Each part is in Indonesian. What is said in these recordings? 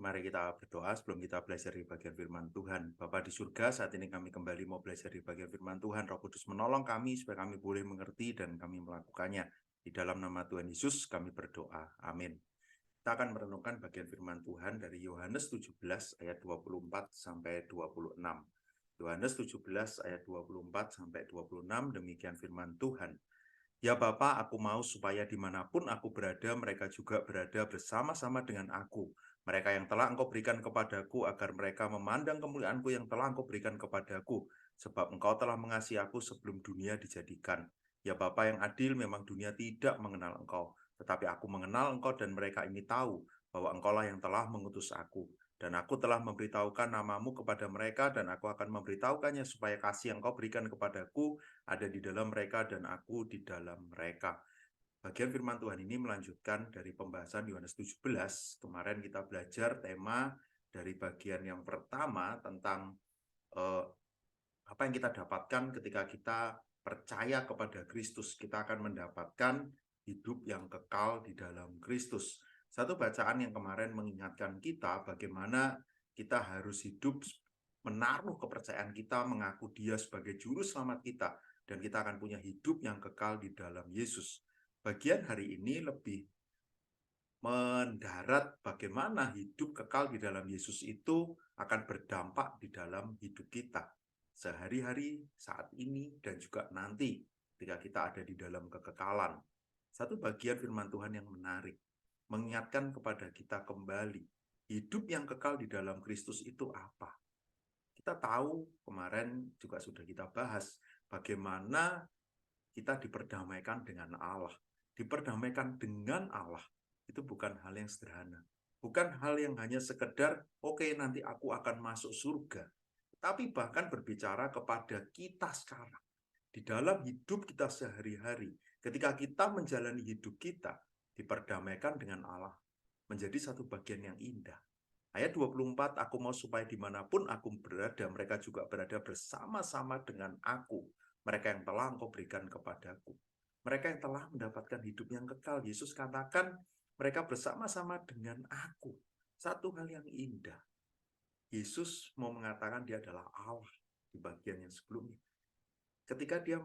Mari kita berdoa sebelum kita belajar di bagian firman Tuhan. Bapa di surga, saat ini kami kembali mau belajar di bagian firman Tuhan. Roh Kudus menolong kami supaya kami boleh mengerti dan kami melakukannya. Di dalam nama Tuhan Yesus kami berdoa. Amin. Kita akan merenungkan bagian firman Tuhan dari Yohanes 17 ayat 24 sampai 26. Yohanes 17 ayat 24 sampai 26, demikian firman Tuhan. Ya Bapa, aku mau supaya dimanapun aku berada, mereka juga berada bersama-sama dengan aku. Mereka yang telah Engkau berikan kepadaku, agar mereka memandang kemuliaan-Ku yang telah Engkau berikan kepadaku. Sebab Engkau telah mengasihi aku sebelum dunia dijadikan. Ya Bapa yang adil, memang dunia tidak mengenal Engkau. Tetapi aku mengenal Engkau dan mereka ini tahu bahwa Engkau-lah yang telah mengutus aku. Dan aku telah memberitahukan namamu kepada mereka, dan aku akan memberitahukannya supaya kasih yang Engkau berikan kepadaku ada di dalam mereka dan aku di dalam mereka. Bagian firman Tuhan ini melanjutkan dari pembahasan Yohanes 17. Kemarin kita belajar tema dari bagian yang pertama tentang apa yang kita dapatkan ketika kita percaya kepada Kristus. Kita akan mendapatkan hidup yang kekal di dalam Kristus. Satu bacaan yang kemarin mengingatkan kita bagaimana kita harus hidup menaruh kepercayaan kita, mengaku Dia sebagai juru selamat kita, dan kita akan punya hidup yang kekal di dalam Yesus. Bagian hari ini lebih mendarat bagaimana hidup kekal di dalam Yesus itu akan berdampak di dalam hidup kita sehari-hari, saat ini, dan juga nanti ketika kita ada di dalam kekekalan. Satu bagian firman Tuhan yang menarik, mengingatkan kepada kita kembali, hidup yang kekal di dalam Kristus itu apa? Kita tahu, kemarin juga sudah kita bahas, bagaimana kita diperdamaikan dengan Allah. Diperdamaikan dengan Allah, itu bukan hal yang sederhana. Bukan hal yang hanya sekedar, oke, nanti aku akan masuk surga. Tapi bahkan berbicara kepada kita sekarang. Di dalam hidup kita sehari-hari, ketika kita menjalani hidup kita, diperdamaikan dengan Allah, menjadi satu bagian yang indah. Ayat 24, aku mau supaya dimanapun aku berada, mereka juga berada bersama-sama dengan aku. Mereka yang telah Engkau berikan kepadaku. Mereka yang telah mendapatkan hidup yang kekal. Yesus katakan, mereka bersama-sama dengan aku. Satu hal yang indah. Yesus mau mengatakan dia adalah Allah di bagian yang sebelumnya. Ketika dia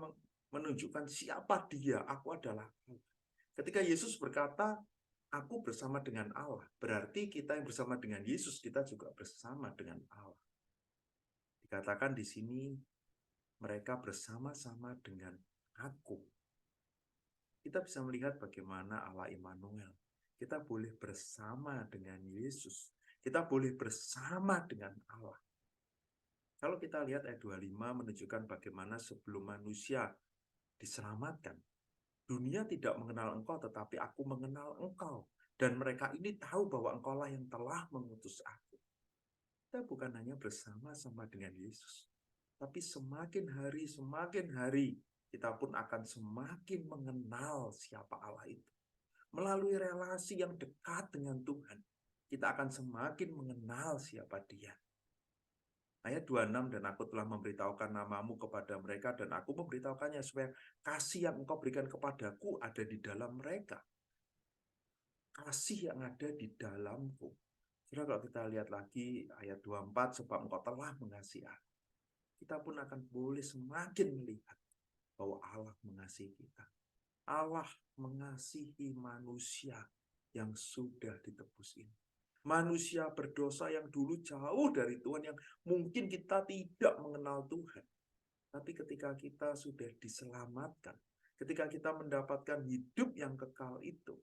menunjukkan siapa dia, aku adalah Allah. Ketika Yesus berkata, aku bersama dengan Allah, berarti kita yang bersama dengan Yesus, kita juga bersama dengan Allah. Dikatakan di sini, mereka bersama-sama dengan aku. Kita bisa melihat bagaimana Allah Immanuel. Kita boleh bersama dengan Yesus. Kita boleh bersama dengan Allah. Kalau kita lihat ayat 25 menunjukkan bagaimana sebelum manusia diselamatkan, dunia tidak mengenal Engkau, tetapi aku mengenal Engkau. Dan mereka ini tahu bahwa Engkaulah yang telah mengutus aku. Kita bukan hanya bersama-sama dengan Yesus, tapi semakin hari, kita pun akan semakin mengenal siapa Allah itu. Melalui relasi yang dekat dengan Tuhan, kita akan semakin mengenal siapa Dia. Ayat 26, dan aku telah memberitahukan namamu kepada mereka, dan aku memberitahukannya supaya kasih yang Engkau berikan kepadaku ada di dalam mereka. Kasih yang ada di dalamku. Saudara, kalau kita lihat lagi ayat 24, sebab Engkau telah mengasihi aku, kita pun akan boleh semakin melihat bahwa Allah mengasihi kita. Allah mengasihi manusia yang sudah ditebus ini. Manusia berdosa yang dulu jauh dari Tuhan, yang mungkin kita tidak mengenal Tuhan. Tapi ketika kita sudah diselamatkan, ketika kita mendapatkan hidup yang kekal itu,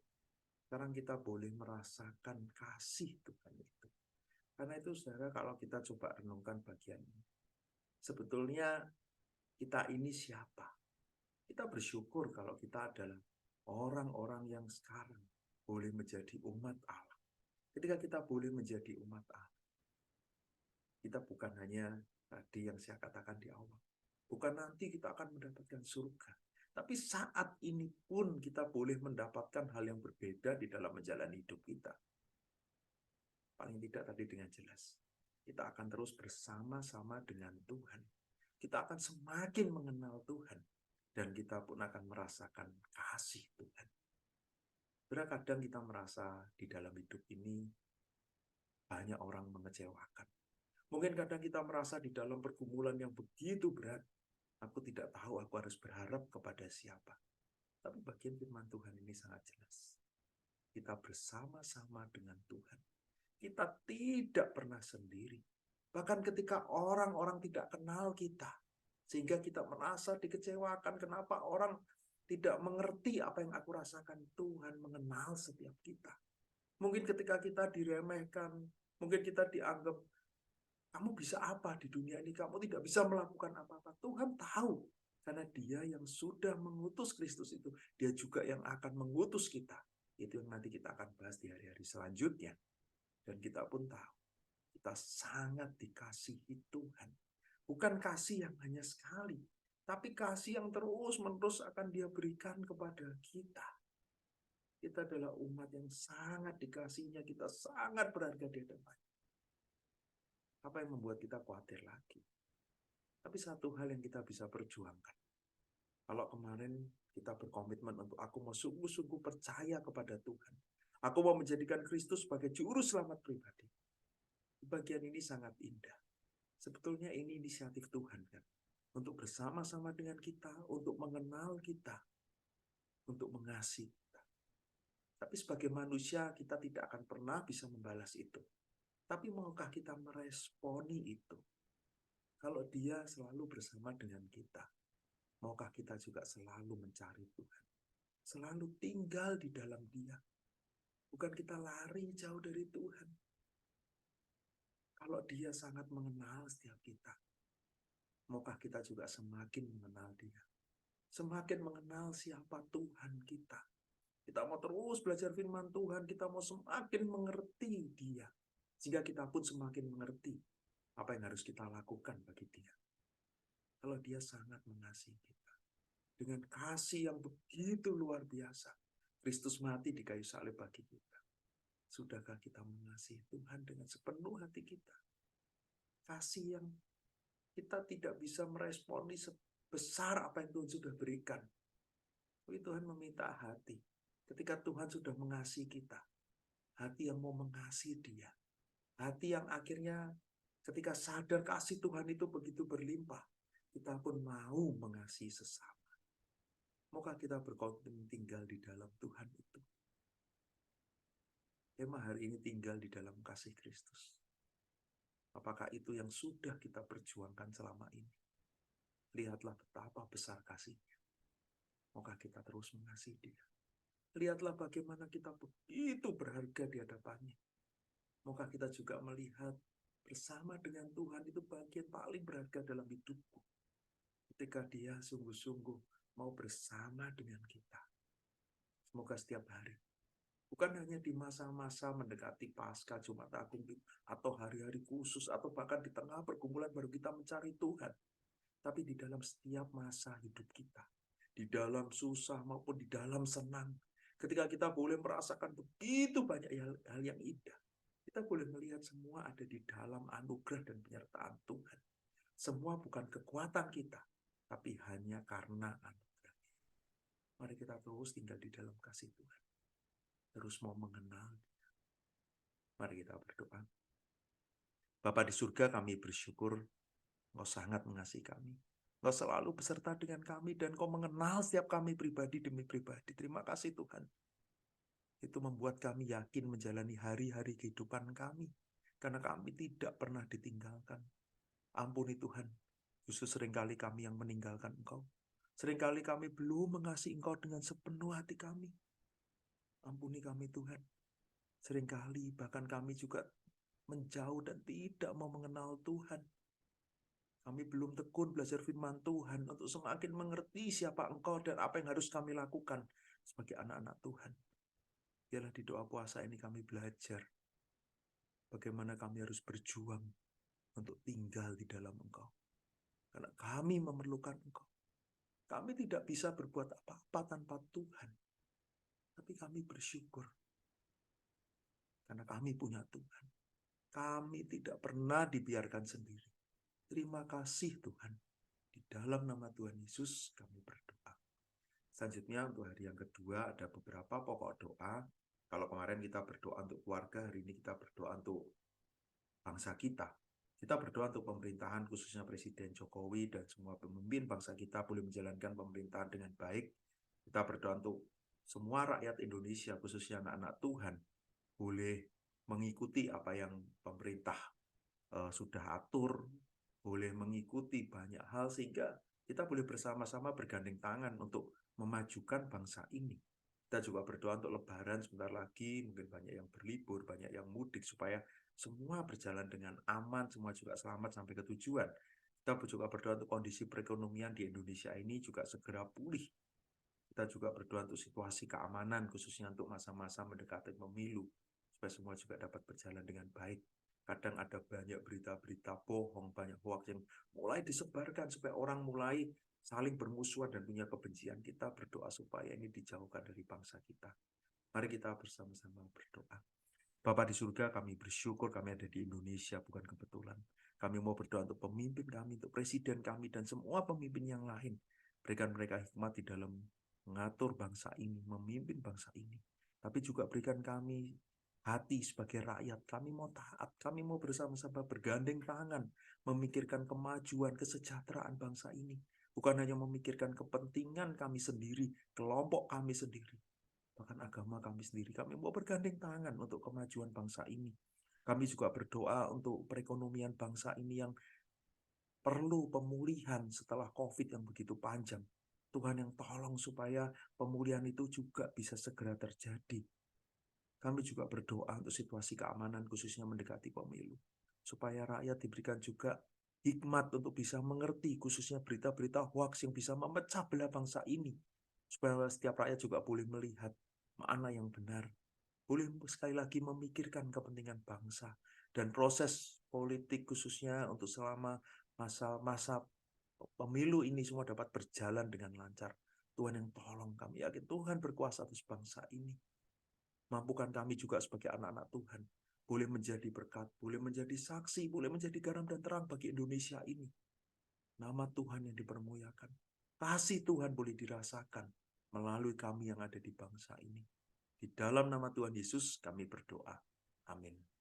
sekarang kita boleh merasakan kasih Tuhan itu. Karena itu, saudara, kalau kita coba renungkan bagian ini, sebetulnya kita ini siapa? Kita bersyukur kalau kita adalah orang-orang yang sekarang boleh menjadi umat Allah. Ketika kita boleh menjadi umat Allah, kita bukan hanya tadi yang saya katakan di awal, bukan nanti kita akan mendapatkan surga, tapi saat ini pun kita boleh mendapatkan hal yang berbeda di dalam menjalani hidup kita. Paling tidak tadi dengan jelas, kita akan terus bersama-sama dengan Tuhan. Kita akan semakin mengenal Tuhan, dan kita pun akan merasakan kasih Tuhan. Kadang kita merasa di dalam hidup ini banyak orang mengecewakan. Mungkin kadang kita merasa di dalam pergumulan yang begitu berat, aku tidak tahu aku harus berharap kepada siapa. Tapi bagian firman Tuhan ini sangat jelas. Kita bersama-sama dengan Tuhan. Kita tidak pernah sendiri. Bahkan ketika orang-orang tidak kenal kita, sehingga kita merasa dikecewakan, kenapa orang tidak mengerti apa yang aku rasakan, Tuhan mengenal setiap kita. Mungkin ketika kita diremehkan, mungkin kita dianggap, kamu bisa apa di dunia ini? Kamu tidak bisa melakukan apa-apa. Tuhan tahu. Karena dia yang sudah mengutus Kristus itu, dia juga yang akan mengutus kita. Itu yang nanti kita akan bahas di hari-hari selanjutnya. Dan kita pun tahu, kita sangat dikasihi Tuhan. Bukan kasih yang hanya sekali, tapi kasih yang terus-menerus akan dia berikan kepada kita. Kita adalah umat yang sangat dikasihinya, kita sangat berharga di hadapannya. Apa yang membuat kita khawatir lagi? Tapi satu hal yang kita bisa perjuangkan. Kalau kemarin kita berkomitmen untuk aku mau sungguh-sungguh percaya kepada Tuhan. Aku mau menjadikan Kristus sebagai juru selamat pribadi. Bagian ini sangat indah. Sebetulnya ini inisiatif Tuhan kan. Untuk bersama-sama dengan kita, untuk mengenal kita, untuk mengasihi kita. Tapi sebagai manusia kita tidak akan pernah bisa membalas itu. Tapi maukah kita meresponi itu? Kalau dia selalu bersama dengan kita, maukah kita juga selalu mencari Tuhan? Selalu tinggal di dalam dia. Bukan kita lari jauh dari Tuhan. Kalau dia sangat mengenal setiap kita, maukah kita juga semakin mengenal dia? Semakin mengenal siapa Tuhan kita. Kita mau terus belajar firman Tuhan, kita mau semakin mengerti dia. Sehingga kita pun semakin mengerti apa yang harus kita lakukan bagi dia. Kalau dia sangat mengasihi kita. Dengan kasih yang begitu luar biasa. Kristus mati di kayu salib bagi kita. Sudahkah kita mengasihi Tuhan dengan sepenuh hati kita? Kasih yang kita tidak bisa meresponi sebesar apa yang Tuhan sudah berikan. Tapi Tuhan meminta hati. Ketika Tuhan sudah mengasihi kita, hati yang mau mengasihi dia. Hati yang akhirnya ketika sadar kasih Tuhan itu begitu berlimpah, kita pun mau mengasihi sesama. Maukah kita berkomitmen tinggal di dalam Tuhan itu? Tema hari ini tinggal di dalam kasih Kristus. Apakah itu yang sudah kita perjuangkan selama ini? Lihatlah betapa besar kasih-Nya. Maukah kita terus mengasihi dia? Lihatlah bagaimana kita begitu berharga di hadapannya. Maukah kita juga melihat bersama dengan Tuhan itu bagian paling berharga dalam hidupku. Ketika dia sungguh-sungguh mau bersama dengan kita. Semoga setiap hari. Bukan hanya di masa-masa mendekati Paskah, Jumat Agung, atau hari-hari khusus, atau bahkan di tengah pergumulan baru kita mencari Tuhan. Tapi di dalam setiap masa hidup kita. Di dalam susah maupun di dalam senang. Ketika kita boleh merasakan begitu banyak hal yang indah. Kita boleh melihat semua ada di dalam anugerah dan penyertaan Tuhan. Semua bukan kekuatan kita, tapi hanya karena anugerah. Mari kita terus tinggal di dalam kasih Tuhan. Terus mau mengenal dia. Mari kita berdoa. Bapa di surga, kami bersyukur Engkau sangat mengasihi kami. Engkau selalu beserta dengan kami dan Engkau mengenal setiap kami pribadi demi pribadi. Terima kasih Tuhan. Itu membuat kami yakin menjalani hari-hari kehidupan kami. Karena kami tidak pernah ditinggalkan. Ampuni Tuhan, justru seringkali kami yang meninggalkan Engkau. Seringkali kami belum mengasihi Engkau dengan sepenuh hati kami. Ampuni kami Tuhan. Seringkali bahkan kami juga menjauh dan tidak mau mengenal Tuhan. Kami belum tekun belajar firman Tuhan untuk semakin mengerti siapa Engkau dan apa yang harus kami lakukan sebagai anak-anak Tuhan. Biarlah di doa puasa ini kami belajar bagaimana kami harus berjuang untuk tinggal di dalam Engkau. Karena kami memerlukan Engkau. Kami tidak bisa berbuat apa-apa tanpa Tuhan. Tapi kami bersyukur. Karena kami punya Tuhan. Kami tidak pernah dibiarkan sendiri. Terima kasih Tuhan. Di dalam nama Tuhan Yesus kami berdoa. Selanjutnya untuk hari yang kedua ada beberapa pokok doa. Kalau kemarin kita berdoa untuk keluarga, hari ini kita berdoa untuk bangsa kita. Kita berdoa untuk pemerintahan, khususnya Presiden Jokowi dan semua pemimpin bangsa kita boleh menjalankan pemerintahan dengan baik. Kita berdoa untuk semua rakyat Indonesia, khususnya anak-anak Tuhan, boleh mengikuti apa yang pemerintah sudah atur, boleh mengikuti banyak hal sehingga kita boleh bersama-sama bergandeng tangan untuk memajukan bangsa ini. Kita juga berdoa untuk Lebaran sebentar lagi, mungkin banyak yang berlibur, banyak yang mudik, supaya semua berjalan dengan aman, semua juga selamat sampai ke tujuan. Kita juga berdoa untuk kondisi perekonomian di Indonesia ini juga segera pulih. Kita juga berdoa untuk situasi keamanan, khususnya untuk masa-masa mendekati pemilu, supaya semua juga dapat berjalan dengan baik. Kadang ada banyak berita-berita bohong, banyak hoax yang mulai disebarkan supaya orang mulai saling bermusuhan dan punya kebencian. Kita berdoa supaya ini dijauhkan dari bangsa kita. Mari kita bersama-sama berdoa. Bapa di surga, kami bersyukur kami ada di Indonesia, bukan kebetulan. Kami mau berdoa untuk pemimpin kami, untuk presiden kami, dan semua pemimpin yang lain. Berikan mereka hikmat di dalam mengatur bangsa ini, memimpin bangsa ini. Tapi juga berikan kami hati sebagai rakyat. Kami mau taat, kami mau bersama-sama bergandeng tangan, memikirkan kemajuan, kesejahteraan bangsa ini. Bukan hanya memikirkan kepentingan kami sendiri, kelompok kami sendiri, bahkan agama kami sendiri. Kami mau bergandeng tangan untuk kemajuan bangsa ini. Kami juga berdoa untuk perekonomian bangsa ini yang perlu pemulihan setelah COVID yang begitu panjang. Tuhan yang tolong supaya pemulihan itu juga bisa segera terjadi. Kami juga berdoa untuk situasi keamanan khususnya mendekati pemilu, supaya rakyat diberikan juga hikmat untuk bisa mengerti khususnya berita-berita hoax yang bisa memecah belah bangsa ini, supaya setiap rakyat juga boleh melihat mana yang benar, boleh sekali lagi memikirkan kepentingan bangsa dan proses politik khususnya untuk selama masa-masa pemilu ini semua dapat berjalan dengan lancar. Tuhan yang tolong, kami yakin Tuhan berkuasa atas bangsa ini. Mampukan kami juga sebagai anak-anak Tuhan boleh menjadi berkat, boleh menjadi saksi, boleh menjadi garam dan terang bagi Indonesia ini. Nama Tuhan yang dipermuliakan, kasih Tuhan boleh dirasakan melalui kami yang ada di bangsa ini. Di dalam nama Tuhan Yesus kami berdoa. Amin.